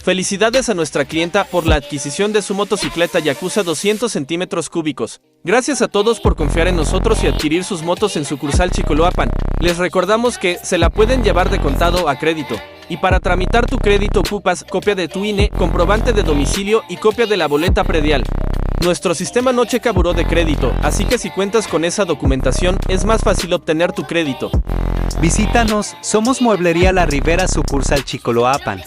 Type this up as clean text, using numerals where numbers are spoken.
Felicidades a nuestra clienta por la adquisición de su motocicleta Yakuza 200 centímetros cúbicos. Gracias a todos por confiar en nosotros y adquirir sus motos en sucursal Chicoloapan. Les recordamos que se la pueden llevar de contado a crédito. Y para tramitar tu crédito ocupas copia de tu INE, comprobante de domicilio y copia de la boleta predial. Nuestro sistema no checa buró de crédito, así que si cuentas con esa documentación, es más fácil obtener tu crédito. Visítanos, somos Mueblería La Ribera sucursal Chicoloapan.